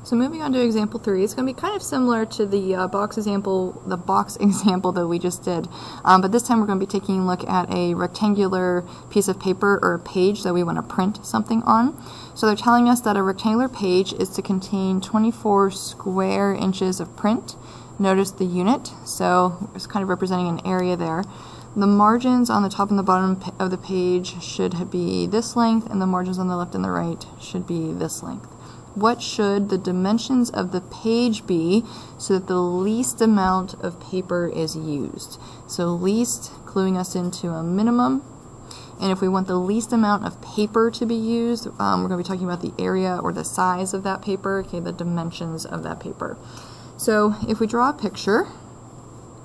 So moving on to example 3, it's going to be kind of similar to the box example that we just did, but this time we're going to be taking a look at a rectangular piece of paper or a page that we want to print something on. So they're telling us that a rectangular page is to contain 24 square inches of print. Notice the unit, so it's kind of representing an area there. The margins on the top and the bottom of the page should be this length, and the margins on the left and the right should be this length. What should the dimensions of the page be so that the least amount of paper is used? So least cluing us into a minimum. And if we want the least amount of paper to be used, we're going to be talking about the area or the size of that paper, okay, the dimensions of that paper. So if we draw a picture,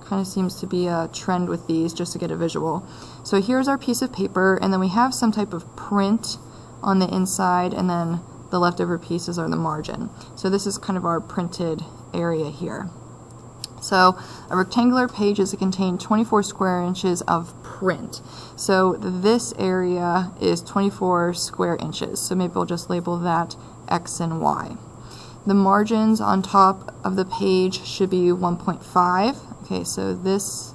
kind of seems to be a trend with these just to get a visual. So here's our piece of paper, and then we have some type of print on the inside, and then the leftover pieces are the margin. So this is kind of our printed area here. So a rectangular page is to contain 24 square inches of print. So this area is 24 square inches. So maybe we'll just label that X and Y. The margins on top of the page should be 1.5. Okay, so this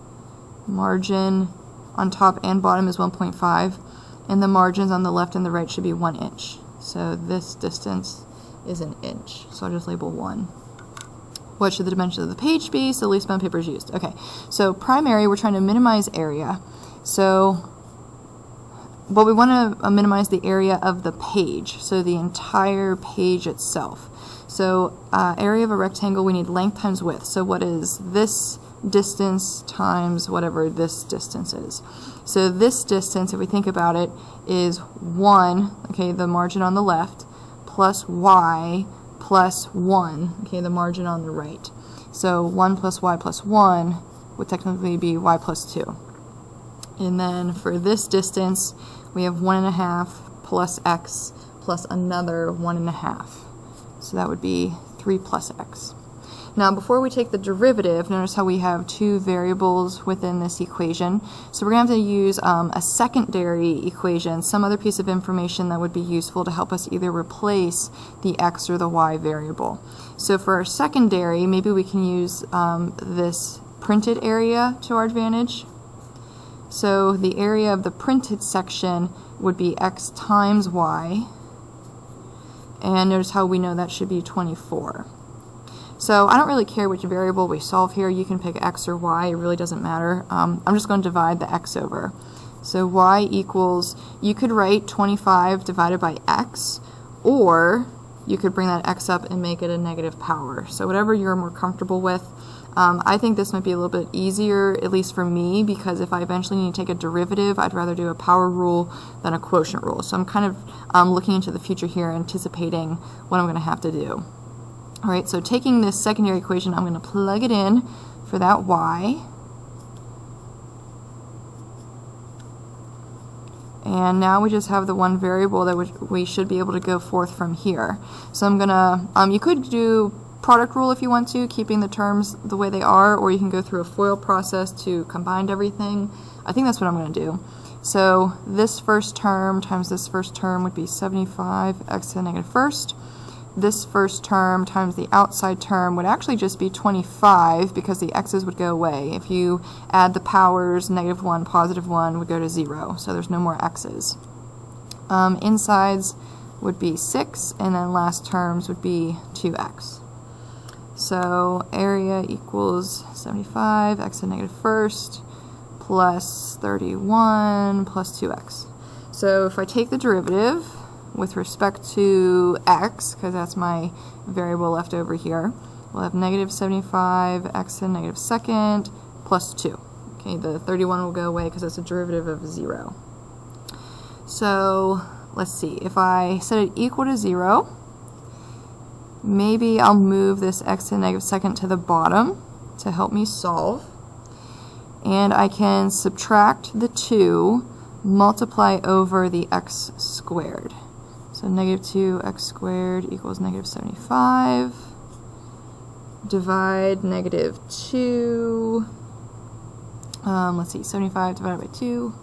margin on top and bottom is 1.5, and the margins on the left and the right should be 1 inch. So this distance is an inch. So I'll just label 1. What should the dimensions of the page be so the least amount of paper is used? Okay, so primary, we're trying to minimize area. So but we want to minimize the area of the page, so the entire page itself. So area of a rectangle, we need length times width. So what is this distance times whatever this distance is? So this distance, if we think about it, is 1, okay, the margin on the left, plus y plus 1, okay, the margin on the right. So 1 plus y plus 1 would technically be y plus 2. And then for this distance, we have 1.5 plus x plus another 1.5. So that would be 3 plus x. Now before we take the derivative, notice how we have two variables within this equation. So we're going to have to use a secondary equation, some other piece of information that would be useful to help us either replace the x or the y variable. So for our secondary, maybe we can use this printed area to our advantage. So the area of the printed section would be x times y. And notice how we know that should be 24. So I don't really care which variable we solve here. You can pick x or y. It really doesn't matter. I'm just going to divide the x over. So y equals, you could write 25 divided by x, or you could bring that x up and make it a negative power. So whatever you're more comfortable with. I think this might be a little bit easier, at least for me, because if I eventually need to take a derivative, I'd rather do a power rule than a quotient rule. So I'm kind of looking into the future here, anticipating what I'm going to have to do. Alright, so taking this secondary equation, I'm going to plug it in for that y. And now we just have the one variable that we should be able to go forth from here. So I'm going to, you could do product rule if you want to, keeping the terms the way they are, or you can go through a FOIL process to combine everything. I think that's what I'm going to do. So this first term times this first term would be 75 x to the negative first. This first term times the outside term would actually just be 25 because the x's would go away. If you add the powers, negative 1, positive 1 would go to 0, so there's no more x's. Insides would be 6, and then last terms would be 2x. So area equals 75 x to the negative first plus 31 plus 2x. So if I take the derivative with respect to x, because that's my variable left over here, we'll have negative 75 x to the negative second plus 2. Okay, the 31 will go away because it's a derivative of 0. So let's see, if I set it equal to 0, maybe I'll move this x to the negative second to the bottom to help me solve. And I can subtract the 2, multiply over the x squared. So negative 2x squared equals negative 75. Divide negative 2. Let's see, 75 divided by 2.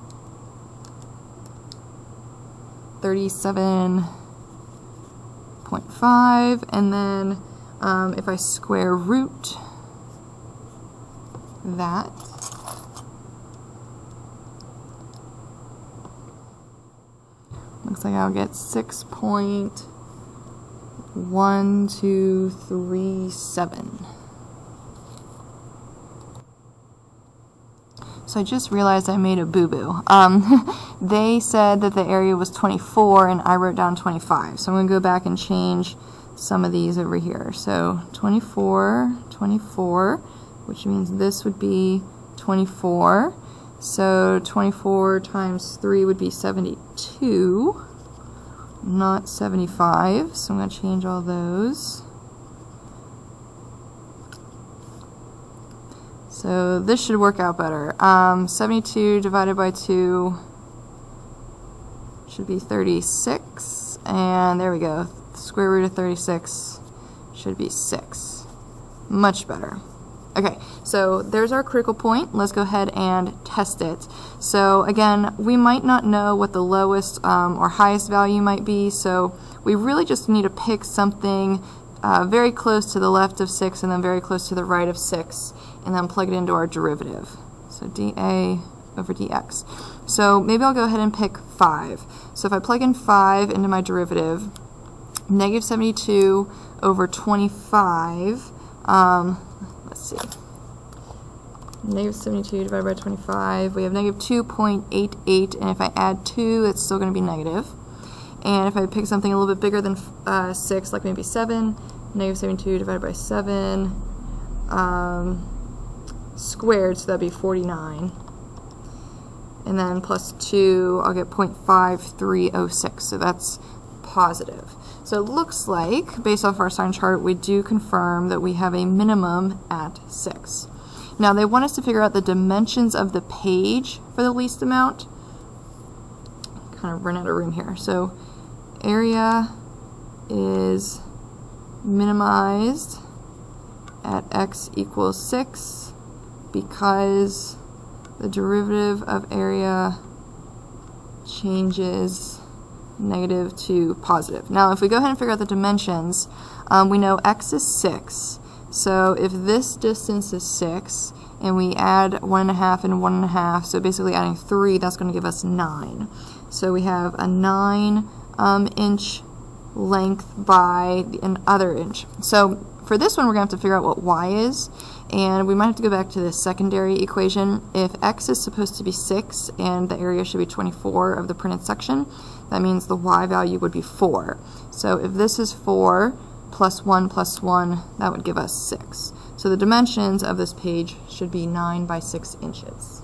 37.5. And then If I square root that, looks like I'll get 6.1237. So I just realized I made a boo-boo. They said that the area was 24 and I wrote down 25. So I'm going to go back and change some of these over here. So 24, 24, which means this would be 24. So 24 times 3 would be 72, not 75. So I'm going to change all those. So this should work out better. 72 divided by 2 should be 36. And there we go. The square root of 36 should be 6. Much better. Okay, so there's our critical point. Let's go ahead and test it. So again, we might not know what the lowest or highest value might be, so we really just need to pick something very close to the left of 6 and then very close to the right of 6, and then plug it into our derivative. So dA over dx. So maybe I'll go ahead and pick 5. So if I plug in 5 into my derivative, negative 72 over 25, let's see, negative 72 divided by 25, we have negative 2.88, and if I add 2, it's still going to be negative. And if I pick something a little bit bigger than 6, like maybe 7, negative 72 divided by 7 squared, so that'd be 49. And then plus 2, I'll get 0.5306, so that's positive. So it looks like, based off our sign chart, we do confirm that we have a minimum at 6. Now they want us to figure out the dimensions of the page for the least amount. Kind of run out of room here. So area is minimized at x equals 6 because the derivative of area changes negative to positive. Now if we go ahead and figure out the dimensions, we know x is 6. So if this distance is 6 and we add 1.5 and 1.5, so basically adding 3, that's going to give us 9. So we have a 9 inch length by another inch. So for this one we're going to have to figure out what y is, and we might have to go back to the secondary equation. If x is supposed to be 6 and the area should be 24 of the printed section, that means the y value would be 4. So if this is 4 plus 1 plus 1, that would give us 6. So the dimensions of this page should be 9 by 6 inches.